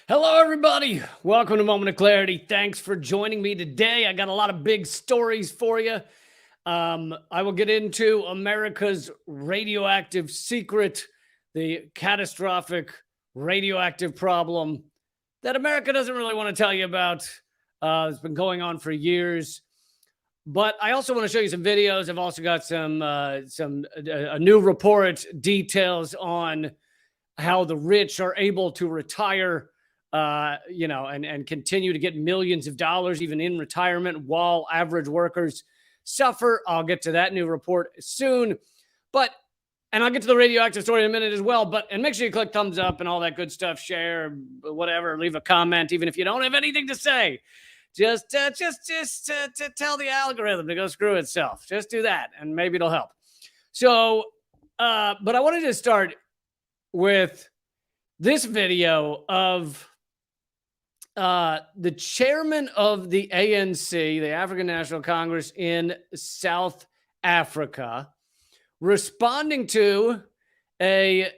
Hello, everybody. Welcome to Moment of Clarity. Thanks for joining me today. I got a lot of big stories for you. I will get into America's radioactive secret, the catastrophic radioactive problem that America doesn't really want to tell you about. It's been going on for years. But I also want to show you some videos. I've also got a new report details on how the rich are able to retire, and continue to get millions of dollars even in retirement while average workers suffer. I'll get to that new report soon. And I'll get to the radioactive story in a minute as well. And make sure you click thumbs up and all that good stuff, share, whatever, leave a comment, even if you don't have anything to say. Just to tell the algorithm to go screw itself. Just do that, and maybe it'll help. So, but I wanted to start with this video of the chairman of the ANC, the African National Congress in South Africa, responding to I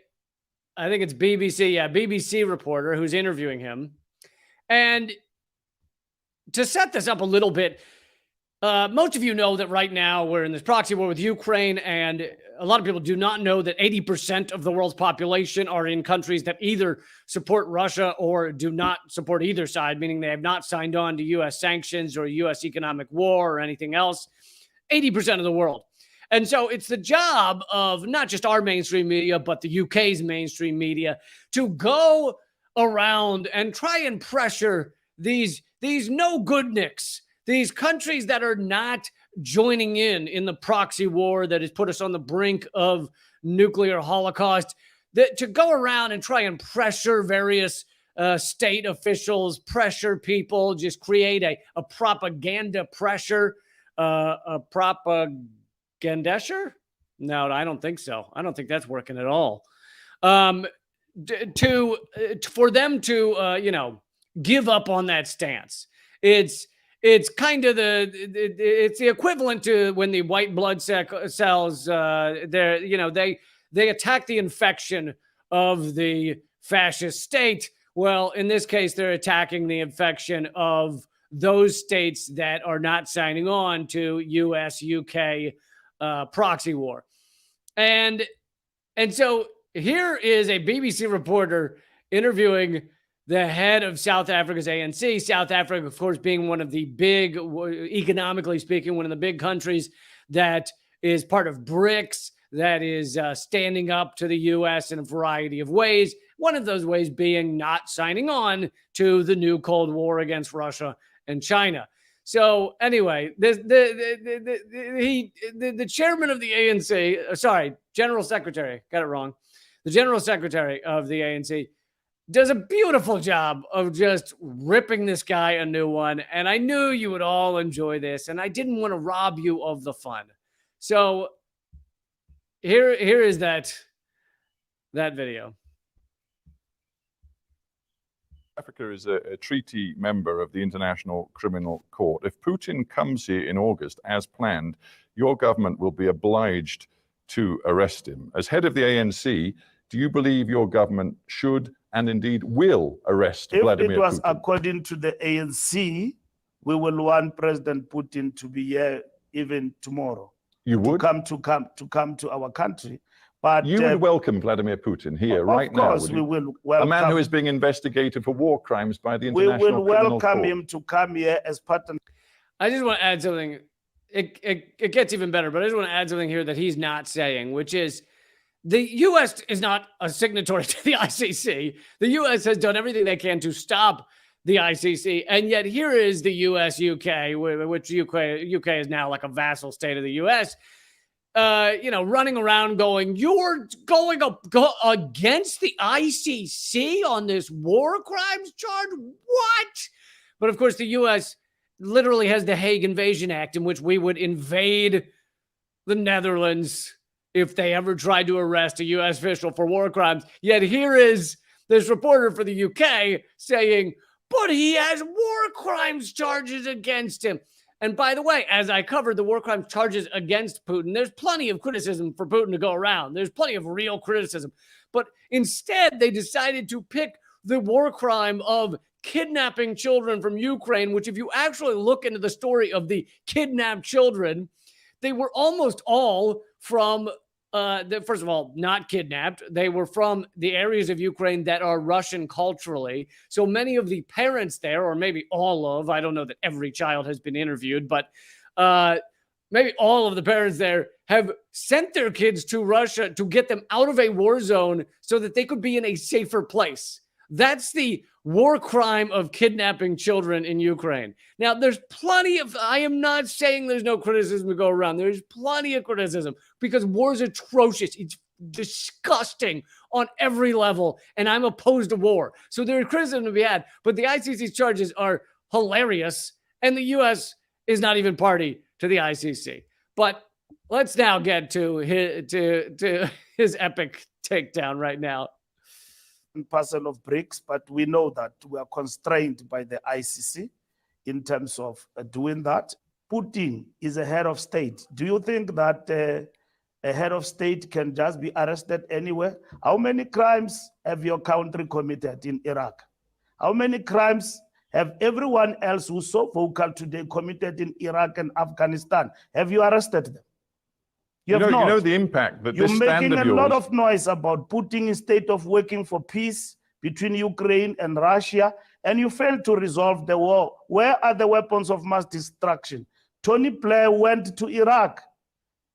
think it's BBC reporter who's interviewing him. And to set this up a little bit, most of you know that right now we're in this proxy war with Ukraine, and a lot of people do not know that 80% of the world's population are in countries that either support Russia or do not support either side, meaning they have not signed on to U.S. sanctions or U.S. economic war or anything else. 80% of the world. And so it's the job of not just our mainstream media, but the UK's mainstream media to go around and try and pressure these no-goodniks, these countries that are not joining in the proxy war that has put us on the brink of nuclear holocaust, to go around and try and pressure various state officials, pressure people, just create a propaganda pressure, a propagandesher? No, I don't think so. I don't think that's working at all. For them to, give up on that stance. It's kind of it's the equivalent to when the white blood cells, they attack the infection of the fascist state. Well, in this case, they're attacking the infection of those states that are not signing on to US, UK proxy war. And so here is a BBC reporter interviewing the head of South Africa's ANC. South Africa, of course, being one of the big, economically speaking, one of the big countries that is part of BRICS, that is standing up to the U.S. in a variety of ways. One of those ways being not signing on to the new Cold War against Russia and China. So anyway, the chairman of the ANC, general secretary, got it wrong. The general secretary of the ANC does a beautiful job of just ripping this guy a new one. And I knew you would all enjoy this, and I didn't want to rob you of the fun. So here is that video. Africa is a treaty member of the International Criminal Court. If Putin comes here in August as planned, your government will be obliged to arrest him. As head of the ANC, do you believe your government should and indeed will arrest Vladimir Putin? If it was according to the ANC, we will want President Putin to be here even tomorrow. You would? To come to our country. But you would welcome Vladimir Putin here right now? Of course, we will welcome. A man who is being investigated for war crimes by the International Criminal Court. We will welcome him to come here as part of... I just want to add something. It gets even better, but I just want to add something here that he's not saying, which is, the U.S. is not a signatory to the ICC. The U.S. has done everything they can to stop the ICC, and yet here is the U.S., UK, which UK is now like a vassal state of the U.S., running around going, you're going against the ICC on this war crimes charge? What? But of course, the U.S. literally has the Hague Invasion Act, in which we would invade the Netherlands if they ever tried to arrest a U.S. official for war crimes. Yet here is this reporter for the UK saying, but he has war crimes charges against him. And by the way, as I covered the war crimes charges against Putin, there's plenty of criticism for Putin to go around. There's plenty of real criticism. But instead, they decided to pick the war crime of kidnapping children from Ukraine, which if you actually look into the story of the kidnapped children, they were almost all from, first of all, not kidnapped. They were from the areas of Ukraine that are Russian culturally. So many of the parents there, or maybe all of, I don't know that every child has been interviewed, but maybe all of the parents there have sent their kids to Russia to get them out of a war zone so that they could be in a safer place. That's the war crime of kidnapping children in Ukraine. Now, there's plenty of, I am not saying there's no criticism to go around. There's plenty of criticism because war is atrocious. It's disgusting on every level, and I'm opposed to war. So there is criticism to be had, but the ICC's charges are hilarious, and the U.S. is not even party to the ICC. But let's now get to his epic takedown right now. Parcel of bricks, but we know that we are constrained by the ICC in terms of doing that. Putin is a head of state. Do you think that a head of state can just be arrested anywhere? How many crimes have your country committed in Iraq? How many crimes have everyone else who's so vocal today committed in Iraq and Afghanistan? Have you arrested them? You know the impact that You're this stand making of a lot yours... of noise about putting in state of working for peace between Ukraine and Russia, and you failed to resolve the war. Where are the weapons of mass destruction? Tony Blair went to Iraq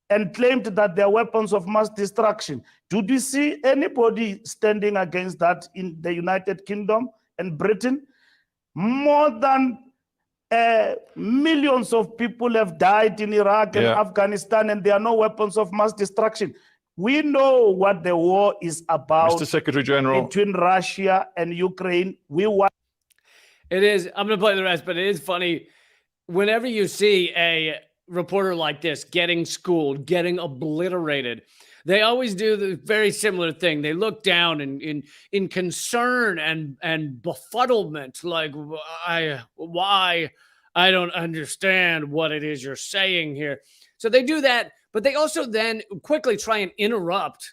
and claimed that there are weapons of mass destruction. Did you see anybody standing against that in the United Kingdom and Britain? More than millions of people have died in Iraq and Afghanistan, and there are no weapons of mass destruction. We know what the war is about. Mr. Secretary General, between Russia and Ukraine. We want. It is. I'm going to play the rest, but it is funny. Whenever you see a reporter like this getting schooled, getting obliterated, they always do the very similar thing. They look down in concern and befuddlement, like, why? I don't understand what it is you're saying here. So they do that, but they also then quickly try and interrupt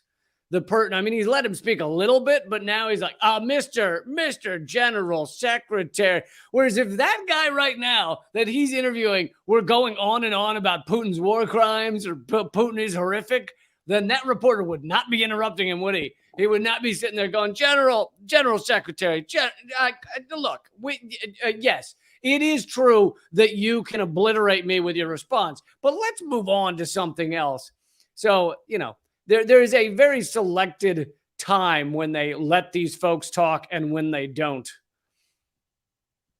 the person. I mean, he's let him speak a little bit, but now he's like, Mr. General Secretary. Whereas if that guy right now that he's interviewing were going on and on about Putin's war crimes or Putin is horrific, then that reporter would not be interrupting him, would he? He would not be sitting there going, General Secretary, look, yes, it is true that you can obliterate me with your response, but let's move on to something else. So, there is a very selected time when they let these folks talk and when they don't.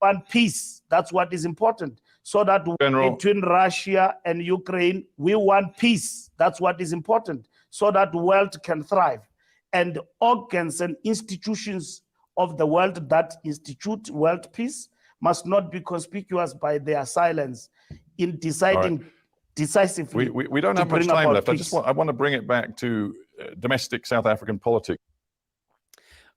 And peace, that's what is important. So that between Russia and Ukraine, we want peace. That's what is important. So that the world can thrive. And organs and institutions of the world that institute world peace must not be conspicuous by their silence in deciding decisively. We don't have much time left. I want to bring it back to domestic South African politics.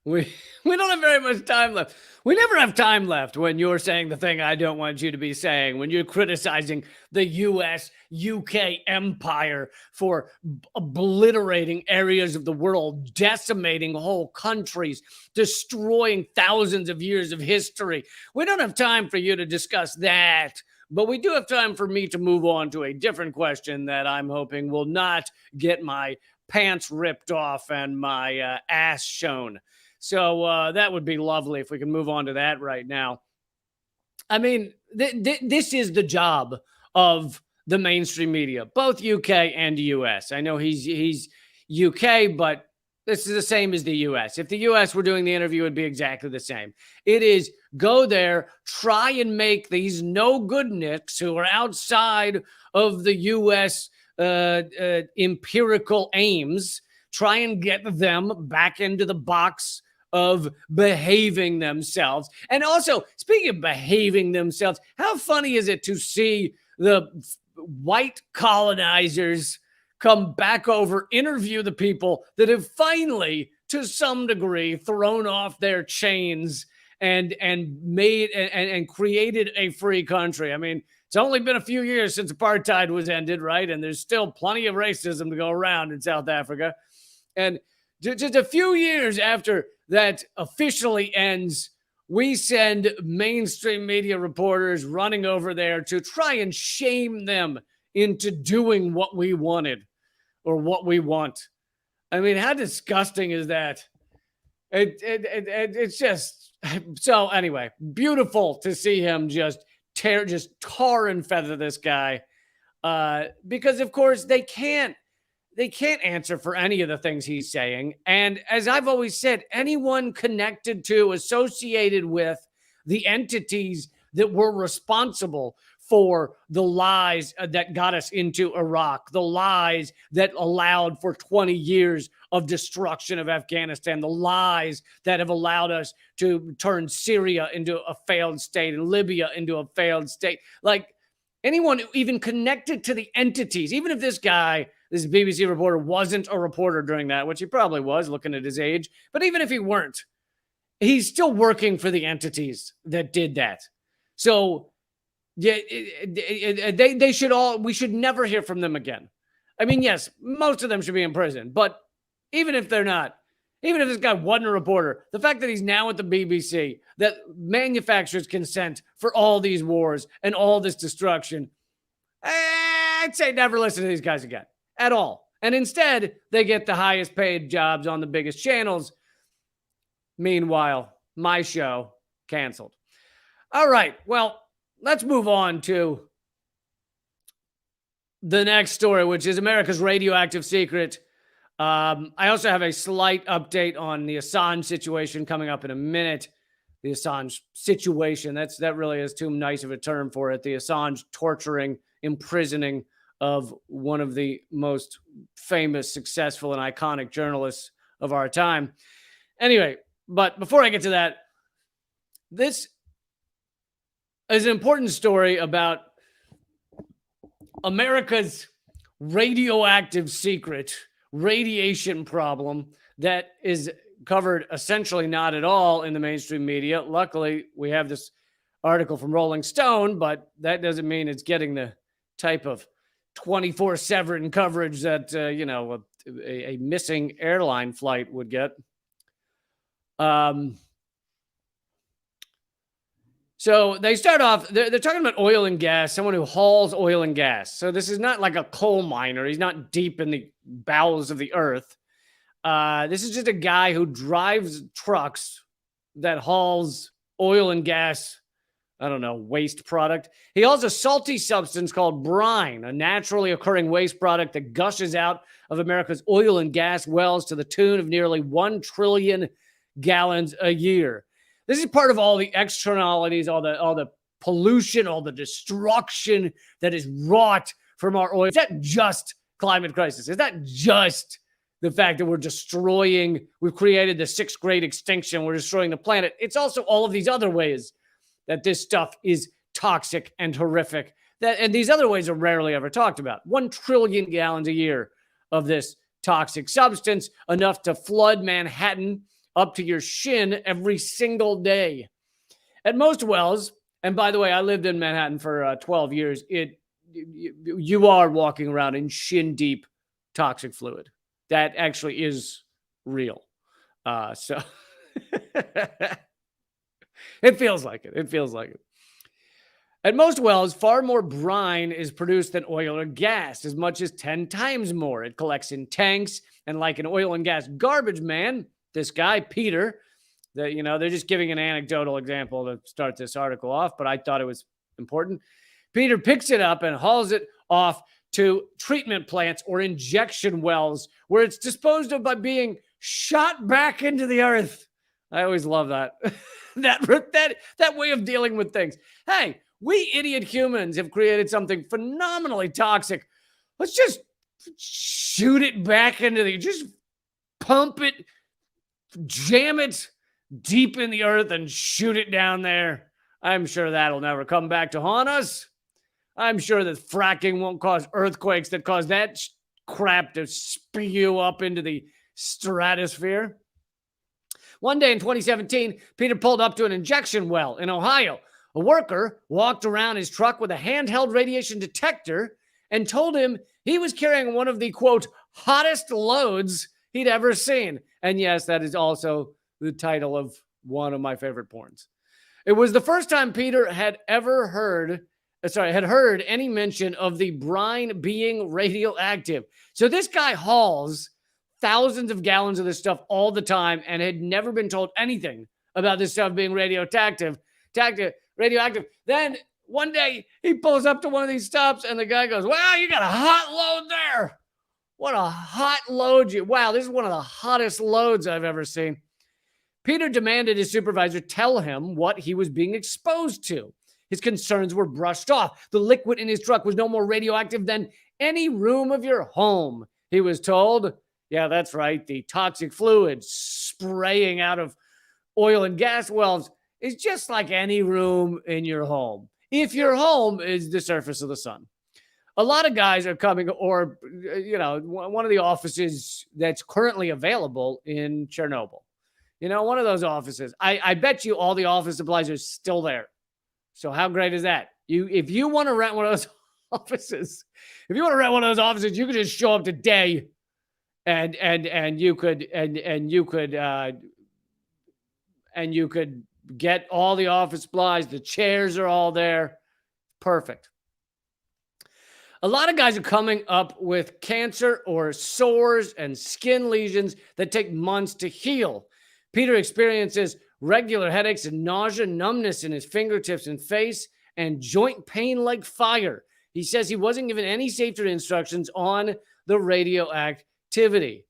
We don't have very much time left. We never have time left when you're saying the thing I don't want you to be saying, when you're criticizing the US-UK empire for obliterating areas of the world, decimating whole countries, destroying thousands of years of history. We don't have time for you to discuss that, but we do have time for me to move on to a different question that I'm hoping will not get my pants ripped off and my ass shown. So that would be lovely if we can move on to that right now. I mean, this is the job of the mainstream media, both UK and US. I know he's UK, but this is the same as the US. If the US were doing the interview, it'd be exactly the same. It is go there, try and make these no-good nicks who are outside of the US empirical aims, try and get them back into the box of behaving themselves. And also, speaking of behaving themselves, how funny is it to see the white colonizers come back over, interview the people that have finally, to some degree, thrown off their chains and made and created a free country. I mean, it's only been a few years since apartheid was ended, right? And there's still plenty of racism to go around in South Africa. And just a few years after that officially ends, we send mainstream media reporters running over there to try and shame them into doing what we wanted or what we want. I mean, how disgusting is that? It's just so. Anyway, beautiful to see him just tar and feather this guy, because of course they can't answer for any of the things he's saying. And as I've always said, anyone connected to, associated with the entities that were responsible for the lies that got us into Iraq, the lies that allowed for 20 years of destruction of Afghanistan, the lies that have allowed us to turn Syria into a failed state and Libya into a failed state. Like, anyone even connected to the entities, even if this guy, this BBC reporter, wasn't a reporter during that, which he probably was looking at his age, but even if he weren't, he's still working for the entities that did that. So yeah, they should all, we should never hear from them again. I mean, yes, most of them should be in prison, but even if they're not, even if this guy wasn't a reporter, the fact that he's now at the BBC, that manufactures consent for all these wars and all this destruction, I'd say never listen to these guys again at all. And instead, they get the highest paid jobs on the biggest channels. Meanwhile, my show canceled. All right, well, let's move on to the next story, which is America's radioactive secret. I also have a slight update on the Assange situation coming up in a minute. The Assange situation, that really is too nice of a term for it. The Assange torturing, imprisoning of one of the most famous, successful, and iconic journalists of our time. Anyway, but before I get to that, this is an important story about America's radioactive secret radiation problem that is covered essentially not at all in the mainstream media. Luckily, we have this article from Rolling Stone, but that doesn't mean it's getting the type of 24/7 coverage that, a missing airline flight would get. So they start off, they're talking about oil and gas, someone who hauls oil and gas. So this is not like a coal miner. He's not deep in the bowels of the earth. This is just a guy who drives trucks that hauls oil and gas, I don't know, waste product. He hauls a salty substance called brine, a naturally occurring waste product that gushes out of America's oil and gas wells to the tune of nearly 1 trillion gallons a year. This is part of all the externalities, all the pollution, all the destruction that is wrought from our oil. Is that just climate crisis? Is that just the fact that we've created the 6th great extinction, we're destroying the planet? It's also all of these other ways that this stuff is toxic and horrific. And these other ways are rarely ever talked about. 1 trillion gallons a year of this toxic substance, enough to flood Manhattan up to your shin every single day. At most wells, and by the way, I lived in Manhattan for 12 years, you are walking around in shin-deep toxic fluid. That actually is real. So it feels like it. It feels like it. At most wells, far more brine is produced than oil or gas, as much as 10 times more. It collects in tanks, and like an oil and gas garbage man, this guy, Peter, they're just giving an anecdotal example to start this article off, but I thought it was important. Peter picks it up and hauls it off to treatment plants or injection wells where it's disposed of by being shot back into the earth. I always love that. that way of dealing with things. Hey, we idiot humans have created something phenomenally toxic. Let's just shoot it back into just pump it, jam it deep in the earth and shoot it down there. I'm sure that'll never come back to haunt us. I'm sure that fracking won't cause earthquakes that cause that crap to spew up into the stratosphere. One day in 2017, Peter pulled up to an injection well in Ohio. A worker walked around his truck with a handheld radiation detector and told him he was carrying one of the, quote, hottest loads he'd ever seen. And yes, that is also the title of one of my favorite porns. It was the first time Peter had ever heard any mention of the brine being radioactive. So this guy hauls thousands of gallons of this stuff all the time and had never been told anything about this stuff being radioactive. Then one day he pulls up to one of these stops and the guy goes, "Wow, you got a hot load there. What a hot load wow, this is one of the hottest loads I've ever seen." Peter demanded his supervisor tell him what he was being exposed to. His concerns were brushed off. The liquid in his truck was no more radioactive than any room of your home, he was told. Yeah, that's right. The toxic fluid spraying out of oil and gas wells is just like any room in your home, if your home is the surface of the sun. A lot of guys are coming, or, one of the offices that's currently available in Chernobyl. One of those offices. I bet you all the office supplies are still there. So how great is that? If you want to rent one of those offices, you could just show up today, and you could get all the office supplies. The chairs are all there. Perfect. A lot of guys are coming up with cancer or sores and skin lesions that take months to heal. Peter experiences regular headaches and nausea, numbness in his fingertips and face, and joint pain like fire. He says he wasn't given any safety instructions on the radioactivity.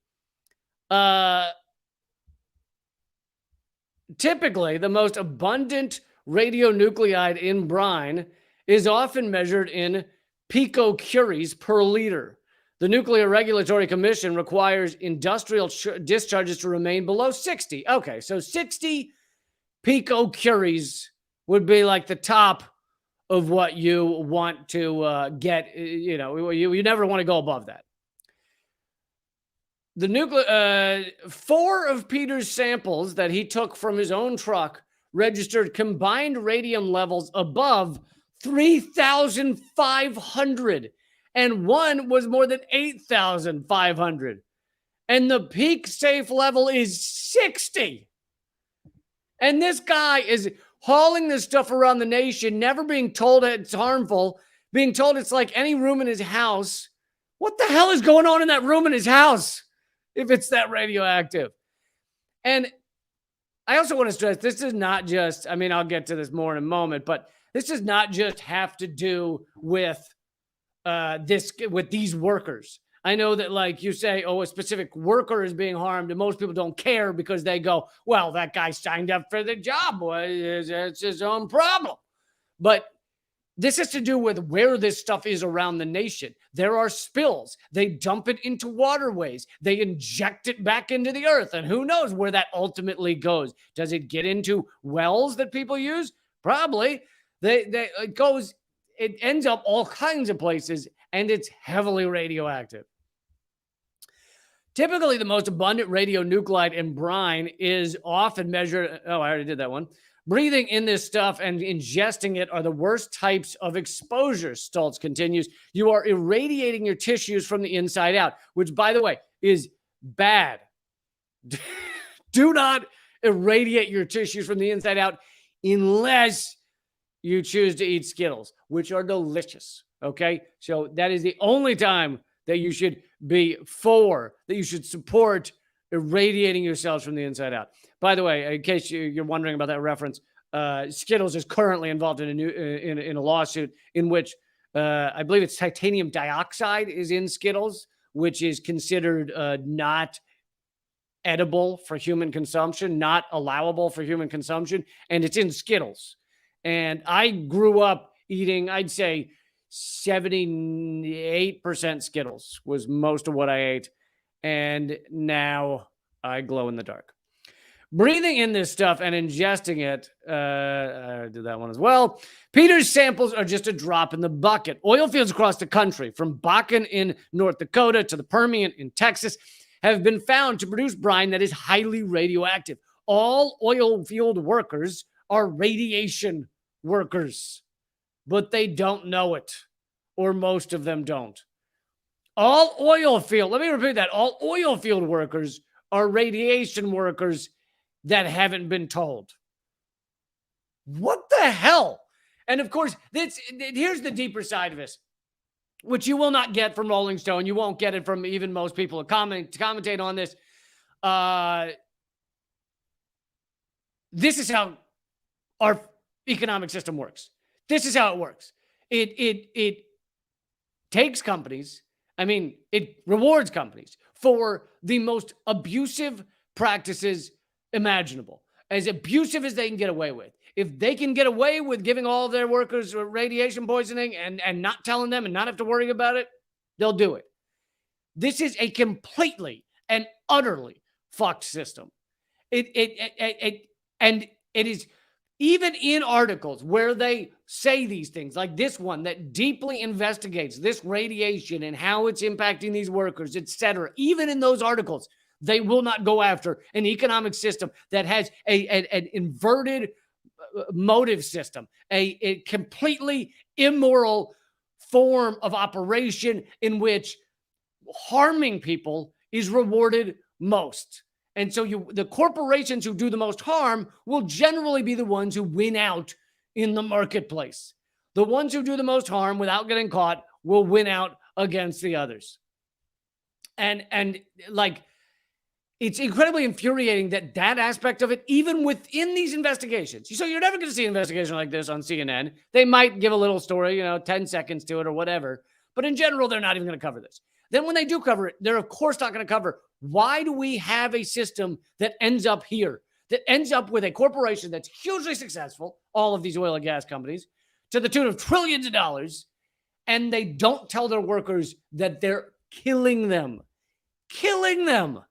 Typically, the most abundant radionuclide in brine is often measured in picocuries per liter. The Nuclear Regulatory Commission requires industrial discharges to remain below 60. Okay, so 60 picocuries would be like the top of what you want to get. You never want to go above that. The 4 of Peter's samples that he took from his own truck registered combined radium levels above 3,500, and one was more than 8,500. And the peak safe level is 60. And this guy is hauling this stuff around the nation, never being told it's harmful, being told it's like any room in his house. What the hell is going on in that room in his house if it's that radioactive? And I also want to stress, this is not just, I'll get to this more in a moment, but this does not just have to do with these workers. I know that, like, you say, a specific worker is being harmed, and most people don't care because they go, well, that guy signed up for the job. Well, it's his own problem. But this has to do with where this stuff is around the nation. There are spills. They dump it into waterways. They inject it back into the earth. And who knows where that ultimately goes? Does it get into wells that people use? Probably. It ends up all kinds of places, and it's heavily radioactive. Typically, the most abundant radionuclide in brine is often measured. Oh, I already did that one. Breathing in this stuff and ingesting it are the worst types of exposure, Stoltz continues. You are irradiating your tissues from the inside out, which, by the way, is bad. Do not irradiate your tissues from the inside out unless you choose to eat Skittles, which are delicious. Okay? So that is the only time that you should support irradiating yourselves from the inside out. By the way, in case you're wondering about that reference, Skittles is currently involved in a lawsuit in which I believe it's titanium dioxide is in Skittles, which is considered not edible for human consumption, not allowable for human consumption, and it's in Skittles. And I grew up eating, I'd say, 78% Skittles was most of what I ate. And now I glow in the dark. Breathing in this stuff and ingesting it, I did that one as well. Peter's samples are just a drop in the bucket. Oil fields across the country, from Bakken in North Dakota to the Permian in Texas, have been found to produce brine that is highly radioactive. All oil field workers are radiation workers, but they don't know it, or most of them don't. All oil field workers are radiation workers, that haven't been told. What the hell? And of course, here's the deeper side of this, which you will not get from Rolling Stone. You won't get it from even most people who commentate on this. This is how our economic system works. This is how it works. It takes companies, it rewards companies for the most abusive practices imaginable, as abusive as they can get away with. If they can get away with giving all of their workers radiation poisoning and not telling them and not have to worry about it, they'll do it. This is a completely and utterly fucked system. And it is, even in articles where they say these things, like this one that deeply investigates this radiation and how it's impacting these workers, etc. Even in those articles, they will not go after an economic system that has an inverted motive system, a completely immoral form of operation in which harming people is rewarded most. And so the corporations who do the most harm will generally be the ones who win out in the marketplace. The ones who do the most harm without getting caught will win out against the others. And like, it's incredibly infuriating that aspect of it, even within these investigations. So you're never going to see an investigation like this on CNN. They might give a little story, 10 seconds to it or whatever. But in general, they're not even going to cover this. Then when they do cover it, they're of course not going to cover, why do we have a system that ends up here, that ends up with a corporation that's hugely successful, all of these oil and gas companies, to the tune of trillions of dollars, and they don't tell their workers that they're killing them. Killing them.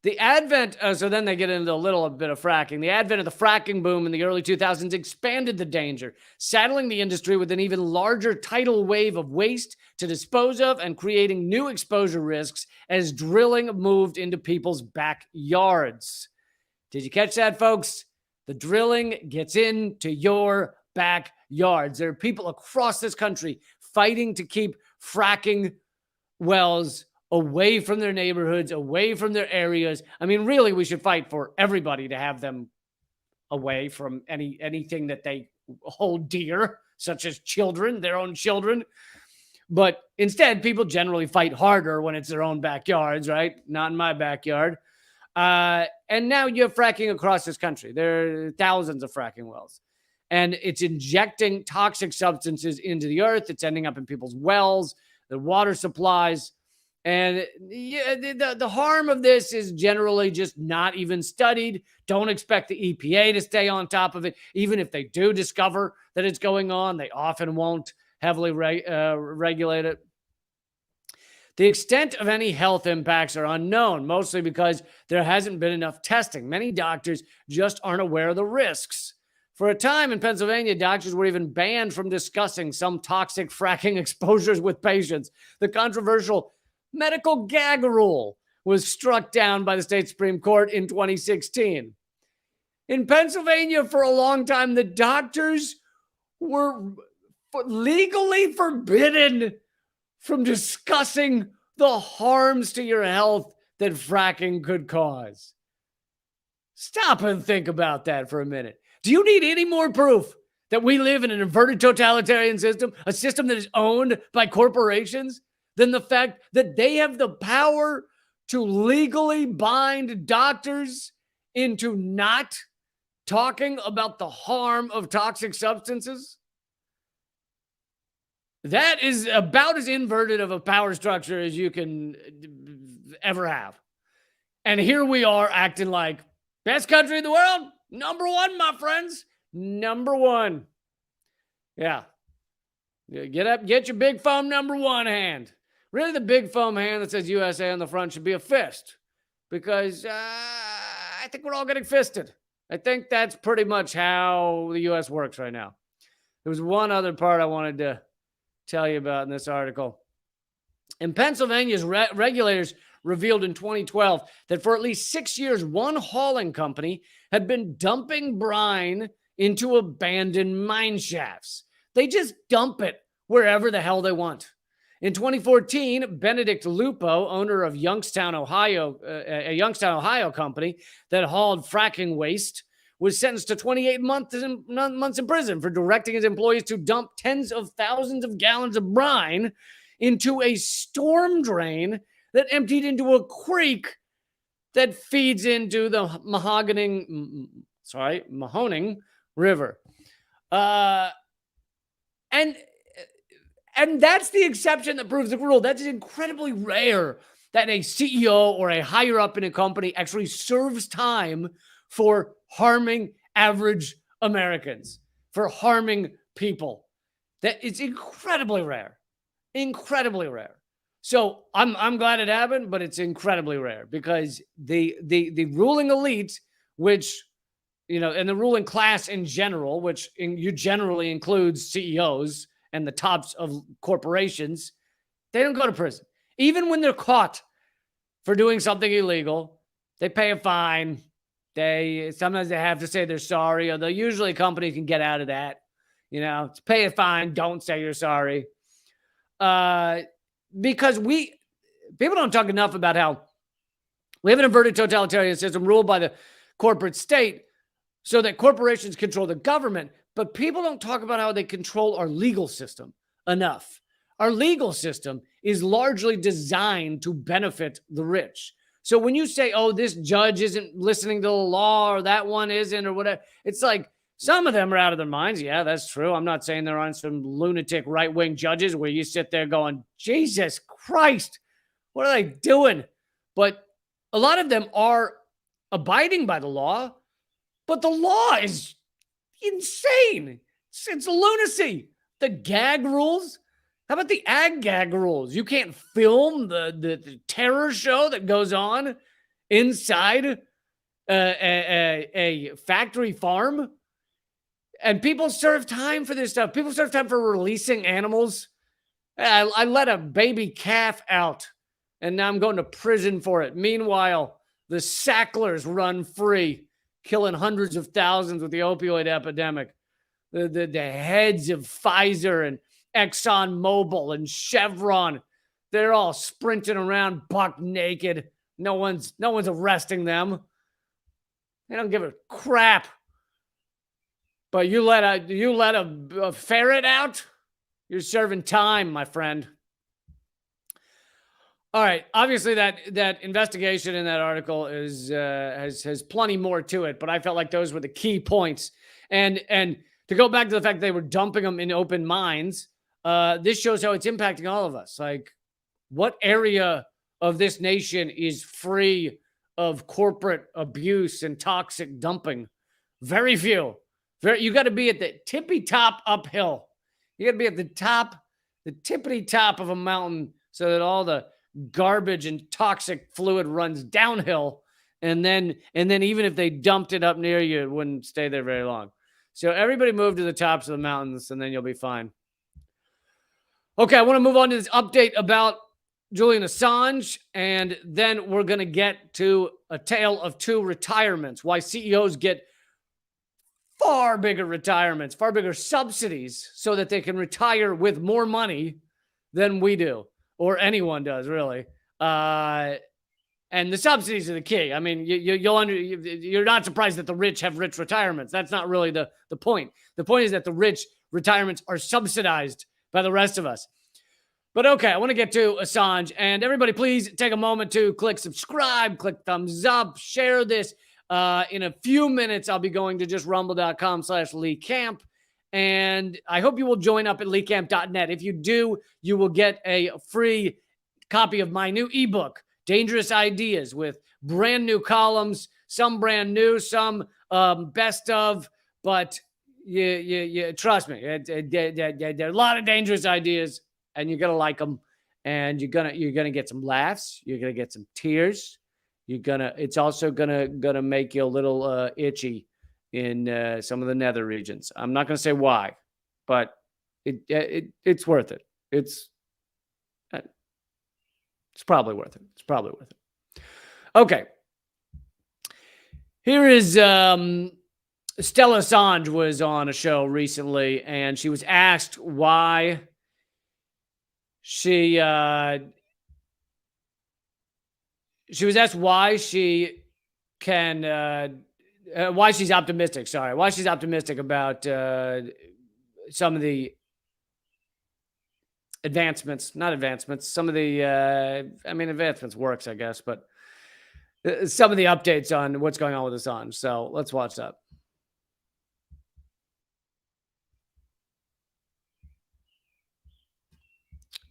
The advent, so then they get into a little bit of fracking. The advent of the fracking boom in the early 2000s expanded the danger, saddling the industry with an even larger tidal wave of waste to dispose of and creating new exposure risks as drilling moved into people's backyards. Did you catch that, folks? The drilling gets into your backyards. There are people across this country fighting to keep fracking wells away from their neighborhoods, away from their areas. Really, we should fight for everybody to have them away from anything that they hold dear, such as children, their own children. But instead, people generally fight harder when it's their own backyards, right? Not in my backyard. And now you have fracking across this country. There are thousands of fracking wells. And it's injecting toxic substances into the earth. It's ending up in people's wells, their water supplies. And the harm of this is generally just not even studied. Don't expect the EPA to stay on top of it. Even if they do discover that it's going on, they often won't heavily regulate it. The extent of any health impacts are unknown, mostly because there hasn't been enough testing. Many doctors just aren't aware of the risks. For a time in Pennsylvania, doctors were even banned from discussing some toxic fracking exposures with patients. The controversial medical gag rule was struck down by the state Supreme Court in 2016. In Pennsylvania, for a long time, the doctors were legally forbidden from discussing the harms to your health that fracking could cause. Stop and think about that for a minute. Do you need any more proof that we live in an inverted totalitarian system, a system that is owned by corporations, than the fact that they have the power to legally bind doctors into not talking about the harm of toxic substances? That is about as inverted of a power structure as you can ever have. And here we are acting like best country in the world. Number one, my friends. Number one. Yeah. Get up, get your big foam number one hand. Really, the big foam hand that says USA on the front should be a fist, because I think we're all getting fisted. I think that's pretty much how the U.S. works right now. There was one other part I wanted to tell you about in this article. In Pennsylvania's regulators revealed in 2012 that for at least 6 years, one hauling company had been dumping brine into abandoned mine shafts. They just dump it wherever the hell they want. In 2014, Benedict Lupo, owner of Youngstown, Ohio, a Youngstown, Ohio company that hauled fracking waste, was sentenced to 28 months in prison for directing his employees to dump tens of thousands of gallons of brine into a storm drain that emptied into a creek that feeds into the Mahoning River. And that's the exception that proves the rule. That's incredibly rare that a CEO or a higher up in a company actually serves time for harming average Americans, for harming people. That it's incredibly rare. Incredibly rare. So I'm glad it happened, but it's incredibly rare because the ruling elite, which, you know, and the ruling class in general, which you generally includes CEOs and the tops of corporations, they don't go to prison. Even when they're caught for doing something illegal, they pay a fine. Sometimes they have to say they're sorry, although usually a company can get out of that. You know, pay a fine, don't say you're sorry. Because people don't talk enough about how we have an inverted totalitarian system ruled by the corporate state so that corporations control the government, but people don't talk about how they control our legal system enough. Our legal system is largely designed to benefit the rich. So when you say, oh, this judge isn't listening to the law or that one isn't or whatever, it's like some of them are out of their minds. Yeah, that's true. I'm not saying there aren't some lunatic right-wing judges where you sit there going, Jesus Christ, what are they doing? But a lot of them are abiding by the law, but the law is insane. It's lunacy. The gag rules. How about the ag gag rules? You can't film the terror show that goes on inside a factory farm. And people serve time for this stuff. People serve time for releasing animals. I let a baby calf out, and now I'm going to prison for it. Meanwhile, the Sacklers run free, killing hundreds of thousands with the opioid epidemic. The heads of Pfizer and ExxonMobil and Chevron, they're all sprinting around buck naked. No one's arresting them. They don't give a crap. But you let a ferret out, you're serving time, my friend. All right. Obviously, that investigation in that article has plenty more to it, but I felt like those were the key points. And to go back to the fact they were dumping them in open mines, this shows how it's impacting all of us. Like, what area of this nation is free of corporate abuse and toxic dumping? Very few. You got to be at the tippy top uphill. You got to be at the tippity top of a mountain so that all the garbage and toxic fluid runs downhill. And then even if they dumped it up near you, it wouldn't stay there very long. So everybody move to the tops of the mountains and then you'll be fine. Okay, I want to move on to this update about Julian Assange, and then we're going to get to a tale of two retirements, why CEOs get far bigger retirements, far bigger subsidies so that they can retire with more money than we do, or anyone does, really. And the subsidies are the key. I mean, you're not surprised that the rich have rich retirements. That's not really the point. The point is that the rich retirements are subsidized by the rest of us. But okay, I want to get to Assange. And everybody, please take a moment to click subscribe, click thumbs up, share this. In a few minutes, I'll be going to just rumble.com/Lee Camp. And I hope you will join up at leecamp.net. If you do, you will get a free copy of my new ebook, Dangerous Ideas, with brand new columns, some brand new, some best of, but you trust me, there are a lot of dangerous ideas, and you're gonna like them, and you're gonna get some laughs, you're gonna get some tears, it's also gonna make you a little itchy in some of the nether regions. I'm not gonna say why, but it's worth it. It's probably worth it. It's probably worth it. Okay. Here is Stella Assange was on a show recently, and she was asked why she was asked why she can why she's optimistic. Sorry, why she's optimistic about some of the advancements, not advancements. Some of the advancements works, I guess, but some of the updates on what's going on with Assange. So let's watch that.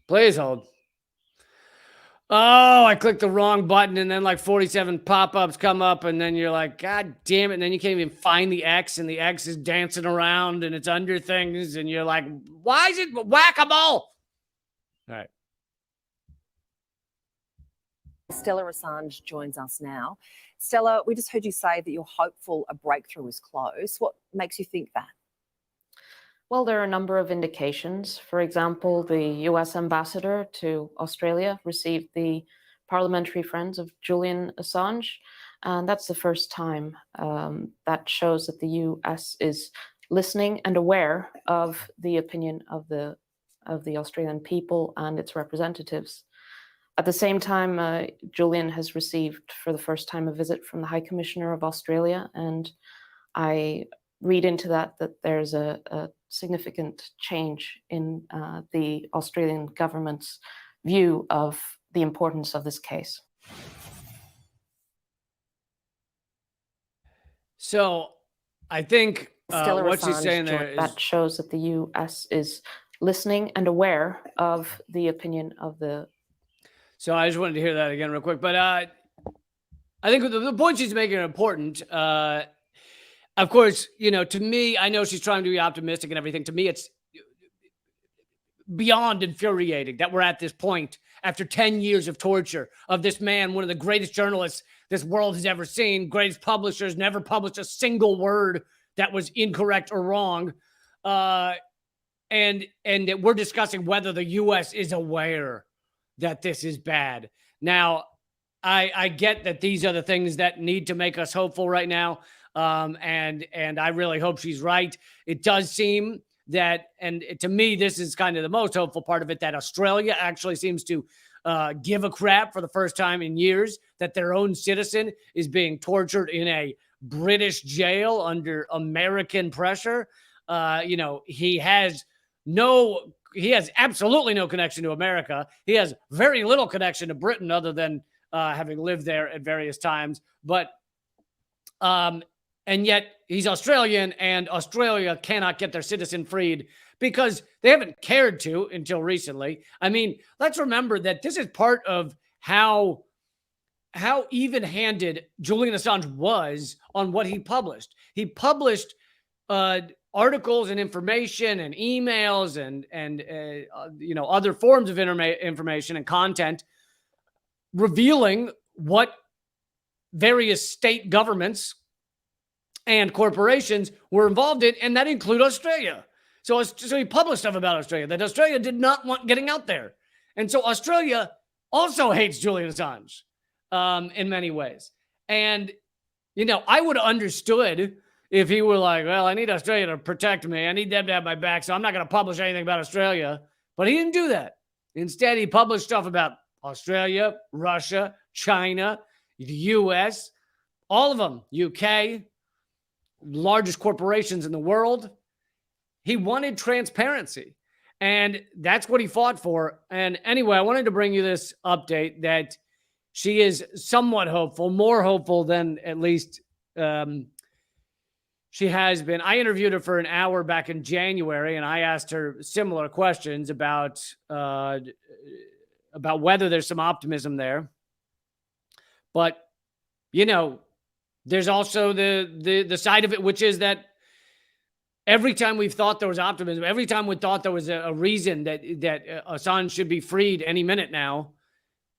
Please hold. Oh, I clicked the wrong button, and then like 47 pop-ups come up, and then you're like, God damn it. And then you can't even find the X, and the X is dancing around, and it's under things, and you're like, why is it whack-a-mole? All right. Stella Assange joins us now. Stella, we just heard you say that you're hopeful a breakthrough is close. What makes you think that? Well, there are a number of indications. For example, the US ambassador to Australia received the parliamentary friends of Julian Assange, and that's the first time that shows that the US is listening and aware of the opinion of the Australian people and its representatives. At the same time, Julian has received for the first time a visit from the High Commissioner of Australia, and I read into that there's a significant change in the Australian government's view of the importance of this case. So I think Stella what she's Assange saying there is that shows that the US is listening and aware of the opinion of the. So I just wanted to hear that again real quick. But I think the point she's making are important. Of course, to me, I know she's trying to be optimistic and everything. To me, it's beyond infuriating that we're at this point after 10 years of torture of this man, one of the greatest journalists this world has ever seen, greatest publishers, never published a single word that was incorrect or wrong. And that we're discussing whether the U.S. is aware that this is bad. Now, I get that these are the things that need to make us hopeful right now. And I really hope she's right. It does seem that, and to me, this is kind of the most hopeful part of it, that Australia actually seems to give a crap for the first time in years that their own citizen is being tortured in a British jail under American pressure. He has absolutely no connection to America. He has very little connection to Britain other than having lived there at various times. But and yet he's Australian, and Australia cannot get their citizen freed because they haven't cared to until recently. I mean, let's remember that this is part of how even-handed Julian Assange was on what he published. He published articles and information and emails and other forms of information and content revealing what various state governments and corporations were involved in, and that include Australia. So he published stuff about Australia that Australia did not want getting out there. And so Australia also hates Julian Assange in many ways. And, I would have understood if he were like, well, I need Australia to protect me. I need them to have my back, so I'm not going to publish anything about Australia. But he didn't do that. Instead, he published stuff about Australia, Russia, China, the U.S., all of them, UK, largest corporations in the world. He wanted transparency, and that's what he fought for. And anyway, I wanted to bring you this update that she is somewhat hopeful, more hopeful than at least she has been. I interviewed her for an hour back in January, and I asked her similar questions about whether there's some optimism there. But, there's also the side of it, which is that every time we've thought there was optimism, every time we thought there was a reason that Assange should be freed any minute now,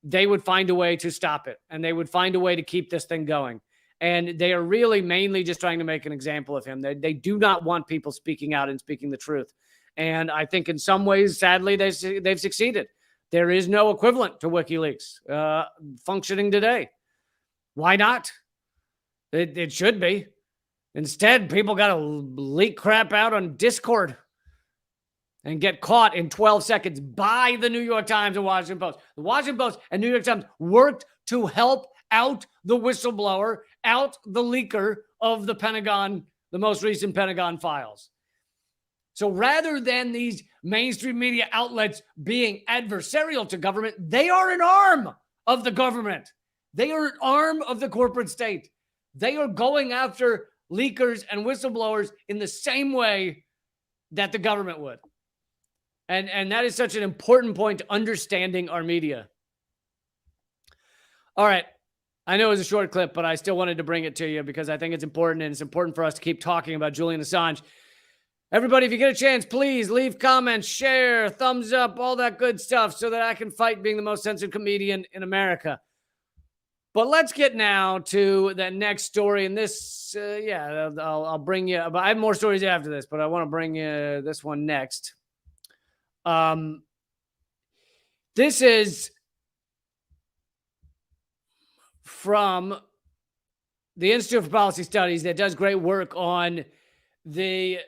they would find a way to stop it, and they would find a way to keep this thing going. And they are really mainly just trying to make an example of him. They do not want people speaking out and speaking the truth. And I think in some ways, sadly, they've succeeded. There is no equivalent to WikiLeaks functioning today. Why not? It should be. Instead, people got to leak crap out on Discord. and get caught in 12 seconds by the New York Times and Washington Post. The Washington Post and New York Times worked to help out the whistleblower, out the leaker of the Pentagon, the most recent Pentagon files. So rather than these mainstream media outlets being adversarial to government, they are an arm of the government. They are an arm of the corporate state. They are going after leakers and whistleblowers in the same way that the government would. And that is such an important point to understanding our media. All right. I know it was a short clip, but I still wanted to bring it to you because I think it's important, and it's important for us to keep talking about Julian Assange. Everybody, if you get a chance, please leave comments, share, thumbs up, all that good stuff so that I can fight being the most censored comedian in America. But let's get now to the next story. And this, I'll bring you, I have more stories after this, but I want to bring you this one next. This is from the Institute for Policy Studies that does great work on the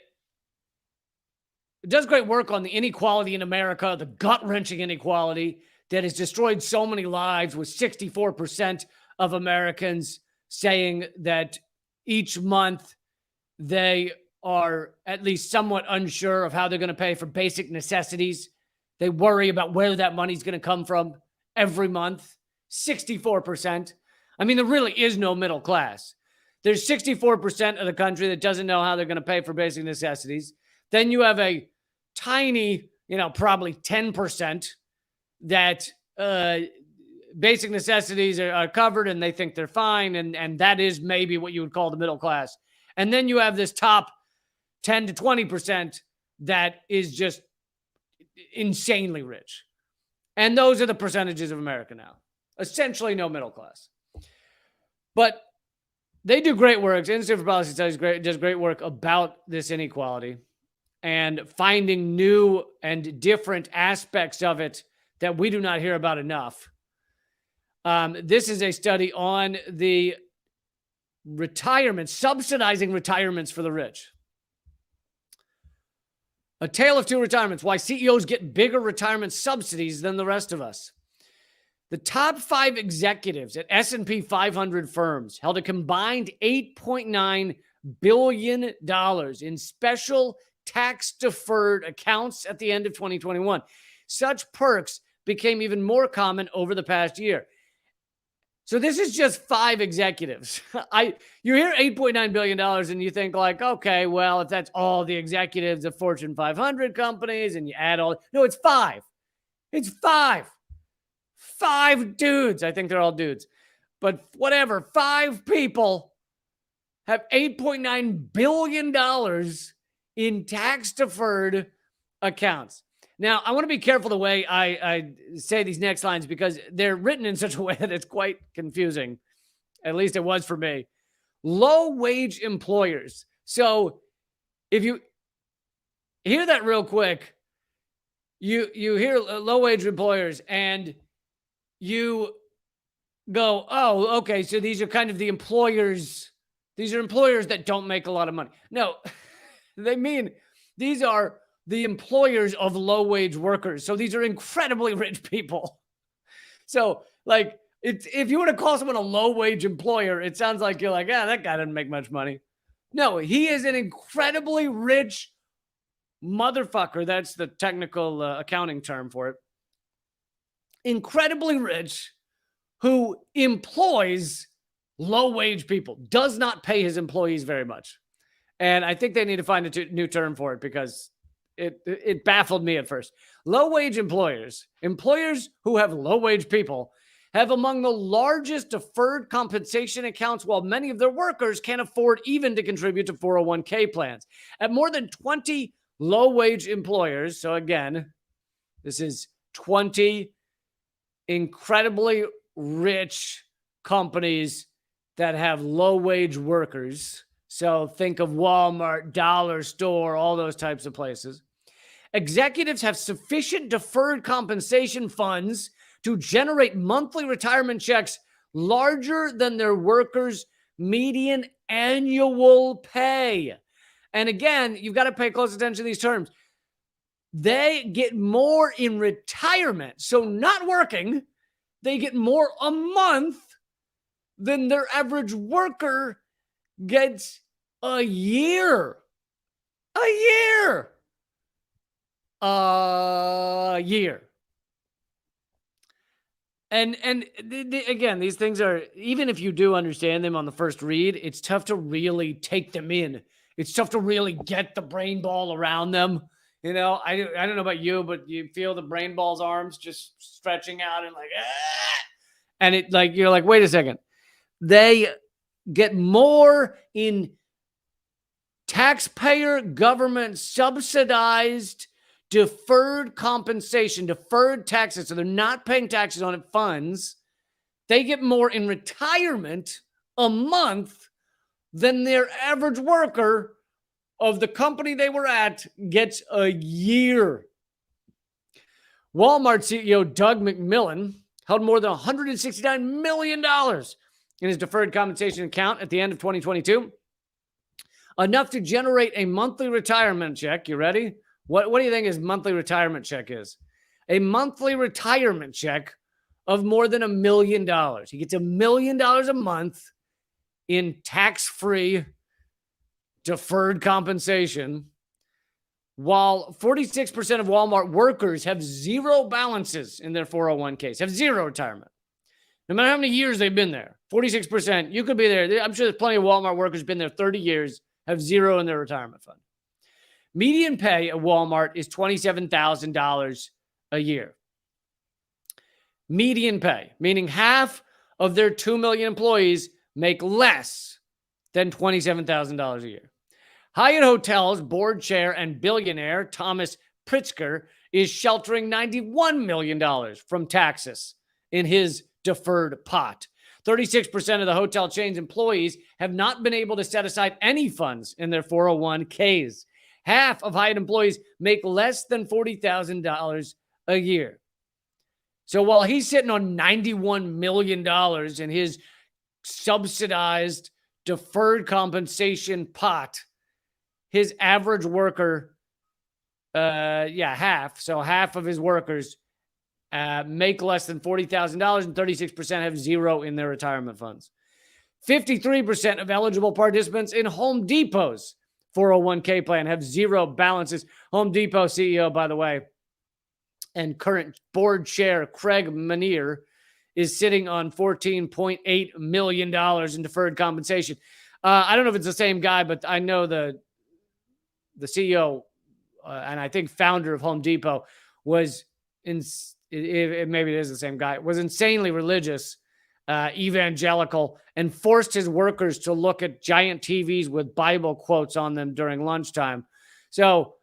inequality in America, the gut-wrenching inequality that has destroyed so many lives, with 64% of Americans saying that each month they are at least somewhat unsure of how they're going to pay for basic necessities. They worry about where that money's going to come from every month. 64%. I mean, there really is no middle class. There's 64% of the country that doesn't know how they're going to pay for basic necessities. Then you have a tiny, probably 10% that basic necessities are covered and they think they're fine. And that is maybe what you would call the middle class. And then you have this top 10 to 20% that is just insanely rich. And those are the percentages of America now. Essentially no middle class. But they do great work. The Institute for Policy Studies does great work about this inequality and finding new and different aspects of it that we do not hear about enough. This is a study on the retirement, subsidizing retirements for the rich. A tale of two retirements, why CEOs get bigger retirement subsidies than the rest of us. The top 5 executives at S&P 500 firms held a combined $8.9 billion in special tax-deferred accounts at the end of 2021. Such perks became even more common over the past year. So this is just 5 executives. You hear $8.9 billion and you think like, okay, well, if that's all the executives of Fortune 500 companies and you add all, no, it's 5. It's 5. 5 dudes. I think they're all dudes. But whatever, 5 people have $8.9 billion in tax-deferred accounts. Now, I want to be careful the way I say these next lines because they're written in such a way that it's quite confusing. At least it was for me. Low-wage employers. So if you hear that real quick, you hear low-wage employers and you go, oh, okay, so these are kind of the employers. These are employers that don't make a lot of money. No, they mean these are the employers of low-wage workers. So these are incredibly rich people. So, like, if you were to call someone a low-wage employer, it sounds like you're like, that guy doesn't make much money. No, he is an incredibly rich motherfucker. That's the technical accounting term for it. Incredibly rich, who employs low-wage people, does not pay his employees very much. And I think they need to find a new term for it because it baffled me at first. Low-wage employers who have low-wage people, have among the largest deferred compensation accounts, while many of their workers can't afford even to contribute to 401k plans. At more than 20 low-wage employers, so again, this is 20 incredibly rich companies that have low-wage workers. So think of Walmart, Dollar Store, all those types of places. Executives have sufficient deferred compensation funds to generate monthly retirement checks larger than their workers' median annual pay. And again, you've got to pay close attention to these terms. they get more in retirement. So not working, they get more a month than their average worker gets a year. A year. A year. And again, these things are, even if you do understand them on the first read, it's tough to really take them in. It's tough to really get the brain ball around them. You know, I don't know about you, but you feel the brain ball's arms just stretching out and like, ah! And it like, you're like, wait a second. They get more in taxpayer government subsidized deferred compensation, deferred taxes. So they're not paying taxes on it, funds. They get more in retirement a month than their average worker of the company they were at gets a year. Walmart CEO Doug McMillon held more than $169 million in his deferred compensation account at the end of 2022. Enough to generate a monthly retirement check. You ready? What do you think his monthly retirement check is? A monthly retirement check of more than $1 million. He gets $1 million a month in tax-free deferred compensation, while 46% of Walmart workers have zero balances in their 401ks, have zero retirement. No matter how many years they've been there, 46%, you could be there. I'm sure there's plenty of Walmart workers been there 30 years, have zero in their retirement fund. Median pay at Walmart is $27,000 a year. Median pay, meaning half of their 2 million employees make less than $27,000 a year. Hyatt Hotels board chair and billionaire Thomas Pritzker is sheltering $91 million from taxes in his deferred pot. 36% of the hotel chain's employees have not been able to set aside any funds in their 401ks. Half of Hyatt employees make less than $40,000 a year. So while he's sitting on $91 million in his subsidized deferred compensation pot, his average worker, half. So half of his workers make less than $40,000 and 36% have zero in their retirement funds. 53% of eligible participants in Home Depot's 401k plan have zero balances. Home Depot CEO, by the way, and current board chair Craig Manier is sitting on $14.8 million in deferred compensation. I don't know if it's the same guy, but I know the CEO and I think founder of Home Depot was maybe it is the same guy, was insanely religious, evangelical, and forced his workers to look at giant TVs with Bible quotes on them during lunchtime. So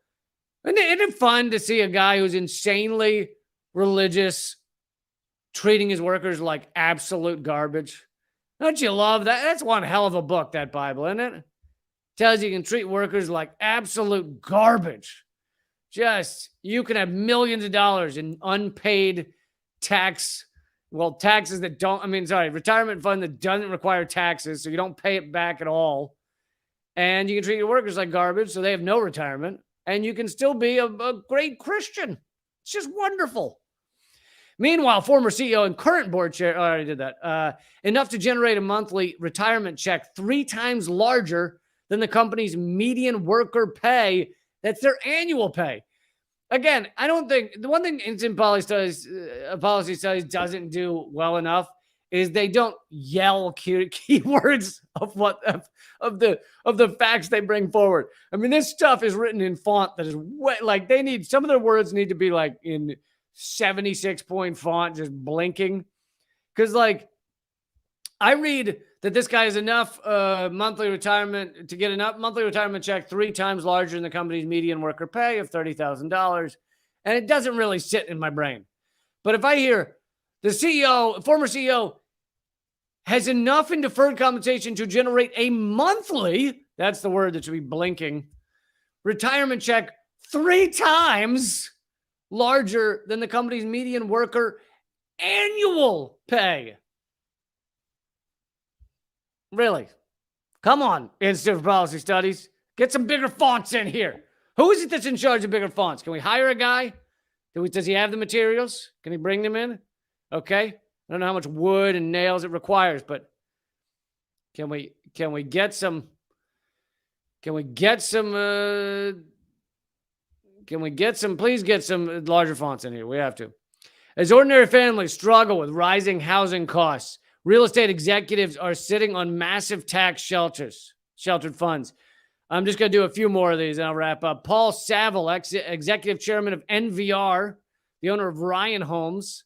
isn't it fun to see a guy who's insanely religious treating his workers like absolute garbage? Don't you love that? That's one hell of a book, that Bible, isn't it? Tells you can treat workers like absolute garbage. Just, you can have millions of dollars in unpaid taxes that retirement fund that doesn't require taxes, so you don't pay it back at all. And you can treat your workers like garbage, so they have no retirement. And you can still be a great Christian. It's just wonderful. Meanwhile, former CEO and current board chair, I already did that, enough to generate a monthly retirement check 3 times larger than the company's median worker pay. That's their annual pay. Again, I don't think the one thing instant policy studies doesn't do well enough is they don't yell keywords of the facts they bring forward. I mean, this stuff is written in font that is some of their words need to be like in 76-point font, just blinking. Because I read that this guy has enough monthly retirement to get enough monthly retirement check 3 times larger than the company's median worker pay of $30,000. And it doesn't really sit in my brain. But if I hear the former CEO has enough in deferred compensation to generate a monthly, that's the word that should be blinking, retirement check 3 times larger than the company's median worker annual pay. Really? Come on, Institute for Policy Studies. Get some bigger fonts in here. Who is it that's in charge of bigger fonts? Can we hire a guy? Does he have the materials? Can he bring them in? Okay. I don't know how much wood and nails it requires, but can we get some please get some larger fonts in here. We have to. As ordinary families struggle with rising housing costs, real estate executives are sitting on massive tax sheltered funds. I'm just going to do a few more of these and I'll wrap up. Paul Saville, executive chairman of NVR, the owner of Ryan Homes,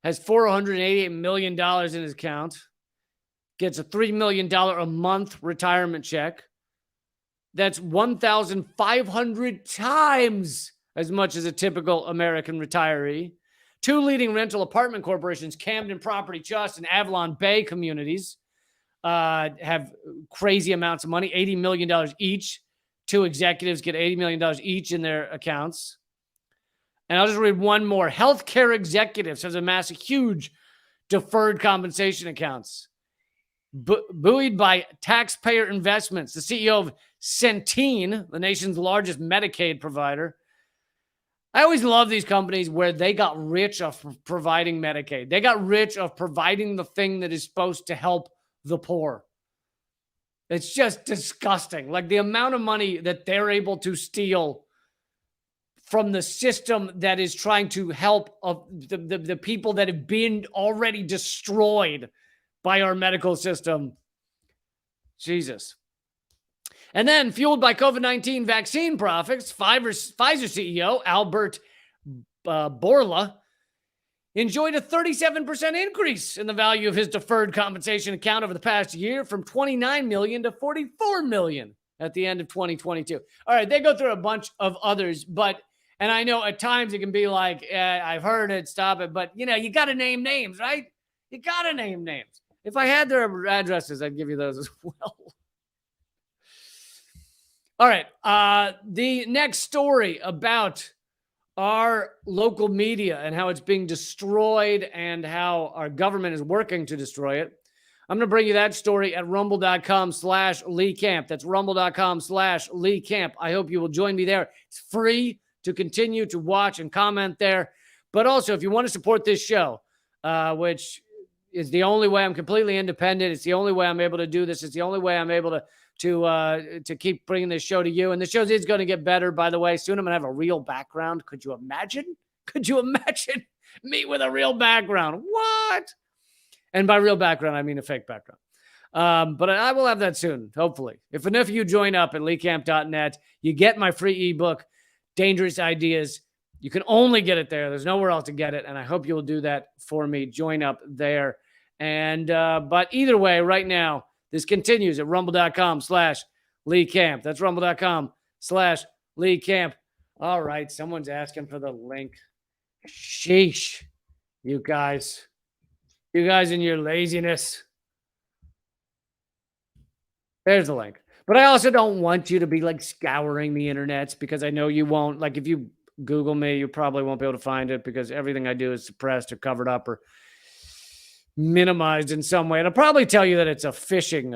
has $488 million in his account, gets a $3 million a month retirement check. That's 1,500 times as much as a typical American retiree. Two leading rental apartment corporations, Camden Property Trust and Avalon Bay Communities, have crazy amounts of money, $80 million each. Two executives get $80 million each in their accounts. And I'll just read one more. Healthcare executives have amassed huge deferred compensation accounts. Buoyed by taxpayer investments, the CEO of Centene, the nation's largest Medicaid provider. I always love these companies where they got rich off providing Medicaid. They got rich off providing the thing that is supposed to help the poor. It's just disgusting. Like the amount of money that they're able to steal from the system that is trying to help the people that have been already destroyed by our medical system. Jesus. And then, fueled by COVID-19 vaccine profits, Pfizer CEO Albert Bourla enjoyed a 37% increase in the value of his deferred compensation account over the past year, from $29 million to $44 million at the end of 2022. All right, they go through a bunch of others, and I know at times it can be like, I've heard it, stop it, but you got to name names, right? You got to name names. If I had their addresses, I'd give you those as well. All right. The next story about our local media and how it's being destroyed and how our government is working to destroy it. I'm going to bring you that story at rumble.com/Lee Camp. That's rumble.com/Lee Camp. I hope you will join me there. It's free to continue to watch and comment there. But also, if you want to support this show, which is the only way I'm completely independent. It's the only way I'm able to do this. It's the only way I'm able to keep bringing this show to you. And the show is going to get better, by the way. Soon I'm going to have a real background. Could you imagine? Could you imagine me with a real background? What? And by real background, I mean a fake background. But I will have that soon, hopefully. If enough of you join up at leecamp.net, you get my free ebook, Dangerous Ideas. You can only get it there. There's nowhere else to get it. And I hope you'll do that for me. Join up there. And, but either way, right now, this continues at rumble.com/Lee Camp. That's rumble.com/Lee Camp. All right. Someone's asking for the link. Sheesh. You guys and your laziness. There's the link. But I also don't want you to be like scouring the internets, because I know you won't. Like if you Google me, you probably won't be able to find it, because everything I do is suppressed or covered up or minimized in some way. And I'll probably tell you that it's a phishing